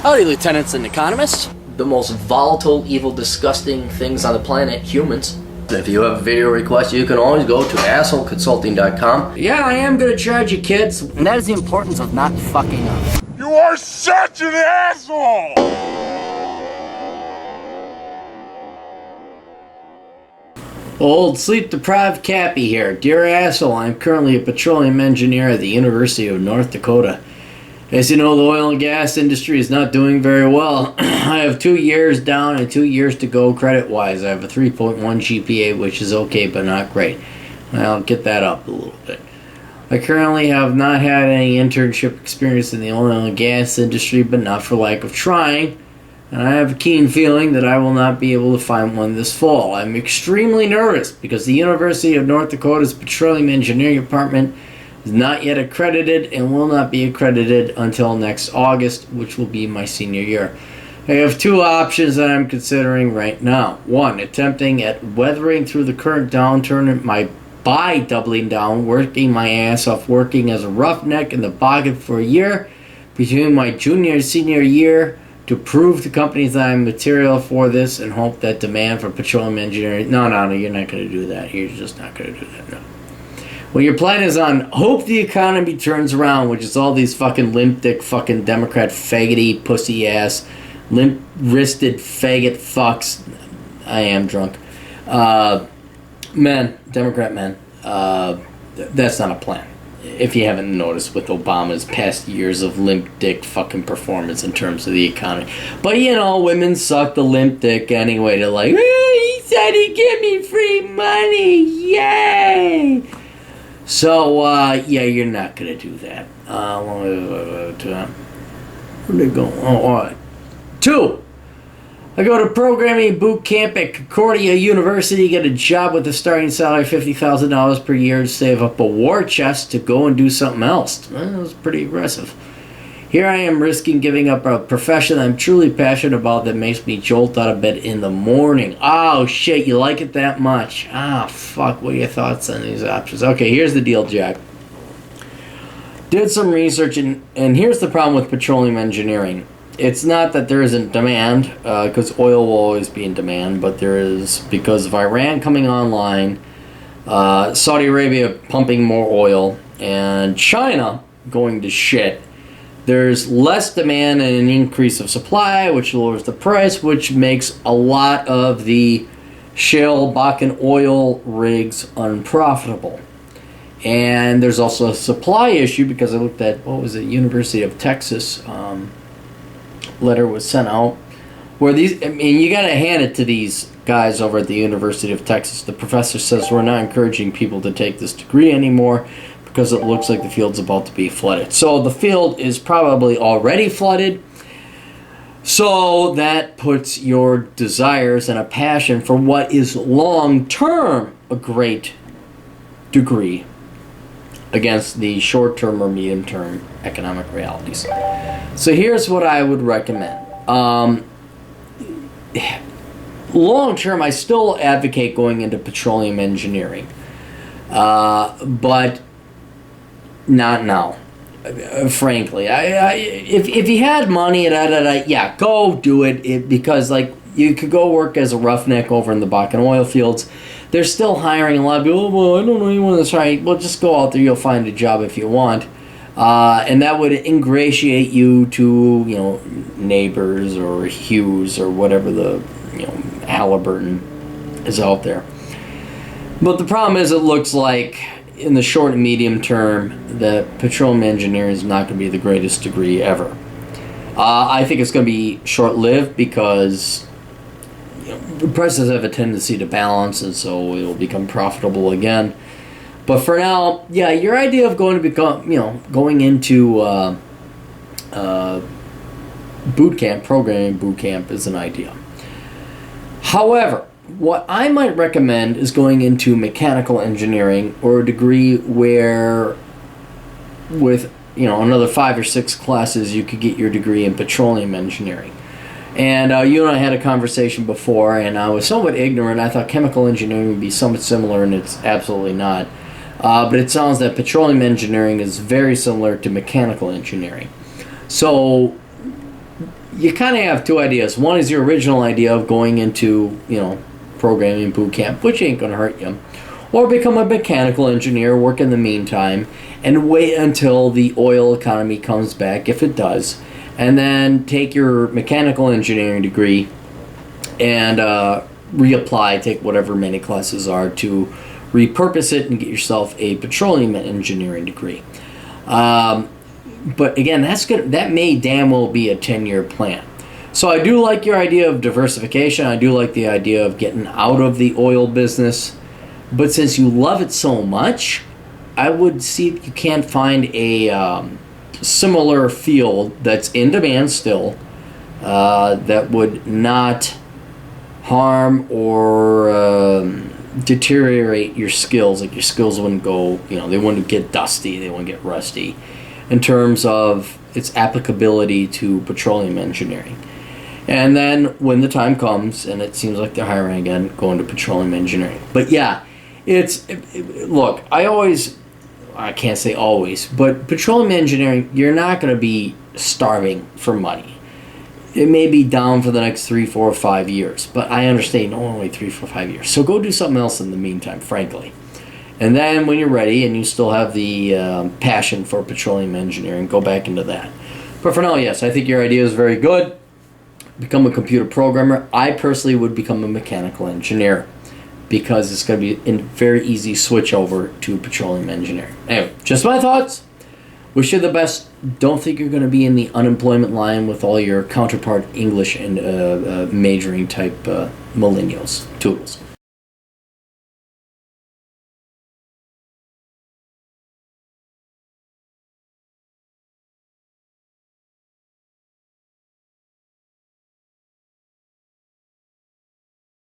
Howdy, lieutenants and economists. The most volatile, evil, disgusting things on the planet, humans. If you have a video request, you can always go to assholeconsulting.com. Yeah, I am gonna charge you, kids. And that is the importance of not fucking up. You are such an asshole! Old sleep-deprived Cappy here. Dear asshole, I'm currently a petroleum engineer at the University of North Dakota. As you know, the oil and gas industry is not doing very well. I have 2 years down and 2 years to go credit-wise. I have a 3.1 GPA, which is okay, but not great. I'll get that up a little bit. I currently have not had any internship experience in the oil and gas industry, but not for lack of trying. And I have a keen feeling that I will not be able to find one this fall. I'm extremely nervous because the University of North Dakota's Petroleum Engineering Department is not yet accredited and will not be accredited until next August, which will be my senior year. I have two options that I'm considering right now. One, attempting at weathering through the current downturn by doubling down, working my ass off, working as a roughneck in the Bakken for a year between my junior and senior year to prove to companies that I'm material for this and hope that demand for petroleum engineering... No, you're not going to do that. You're just not going to do that, no. Well, your plan is on hope the economy turns around, which is all these fucking limp-dick fucking Democrat faggoty pussy-ass, limp-wristed faggot fucks. I am drunk. Men, Democrat men. That's not a plan. If you haven't noticed with Obama's past years of limp dick fucking performance in terms of the economy. But you know, women suck the limp dick anyway. They're like, he said he'd give me free money. Yay! So, yeah, you're not going to do that. Where'd they go? Oh, all right. 2. I go to programming boot camp at Concordia University, get a job with a starting salary of $50,000 per year to save up a war chest to go and do something else. Well, that was pretty aggressive. Here I am risking giving up a profession I'm truly passionate about that makes me jolt out of bed in the morning. Oh, shit, you like it that much? Ah, fuck, what are your thoughts on these options? Okay, here's the deal, Jack. Did some research, and here's the problem with petroleum engineering. It's not that there isn't demand, because oil will always be in demand, but there is, because of Iran coming online, Saudi Arabia pumping more oil, and China going to shit. There's less demand and an increase of supply, which lowers the price, which makes a lot of the shale Bakken oil rigs unprofitable. And there's also a supply issue, because I looked at, University of Texas, letter was sent out where these, I mean, you gotta hand it to these guys over at the University of Texas. The professor says we're not encouraging people to take this degree anymore because it looks like the field's about to be flooded. So the field is probably already flooded. So that puts your desires and a passion for what is long-term a great degree against the short-term or medium-term economic realities. So here's what I would recommend. Long-term, I still advocate going into petroleum engineering, but not now. Frankly, if you had money, yeah, go do it. Because like you could go work as a roughneck over in the Bakken oil fields. They're still hiring a lot of people. Well, I don't know anyone that's right. Well, just go out there. You'll find a job if you want. And that would ingratiate you to, Neighbors or Hughes or whatever the, Halliburton is out there. But the problem is it looks like in the short and medium term that petroleum engineering is not going to be the greatest degree ever. I think it's going to be short-lived because the prices have a tendency to balance, and so it will become profitable again. But for now, yeah, your idea of going into boot camp, programming boot camp, is an idea. However, what I might recommend is going into mechanical engineering or a degree where, with another 5 or 6 classes, you could get your degree in petroleum engineering. And you and I had a conversation before, and I was somewhat ignorant. I thought chemical engineering would be somewhat similar, and it's absolutely not. But it sounds that petroleum engineering is very similar to mechanical engineering. So you kind of have two ideas. One is your original idea of going into, programming boot camp, which ain't going to hurt you. Or become a mechanical engineer, work in the meantime, and wait until the oil economy comes back, if it does, and then take your mechanical engineering degree and reapply, take whatever many classes are to repurpose it and get yourself a petroleum engineering degree. But again, that may damn well be a 10-year plan. So I do like your idea of diversification. I do like the idea of getting out of the oil business. But since you love it so much, I would see if you can't find a similar field that's in demand still, that would not harm or deteriorate your skills. Like your skills wouldn't go, they wouldn't get dusty, they wouldn't get rusty, in terms of its applicability to petroleum engineering. And then when the time comes, and it seems like they're hiring again, go into petroleum engineering. But yeah, look, I can't say always, but petroleum engineering, you're not going to be starving for money. It may be down for the next 3, 4, 5 years, but I understand only 3, 4, 5 years. So go do something else in the meantime, frankly. And then when you're ready and you still have the passion for petroleum engineering, go back into that. But for now, yes, I think your idea is very good. Become a computer programmer. I personally would become a mechanical engineer, because it's going to be a very easy switch over to petroleum engineering. Anyway, just my thoughts. Wish you the best. Don't think you're going to be in the unemployment line with all your counterpart English and majoring type millennials. Toodles.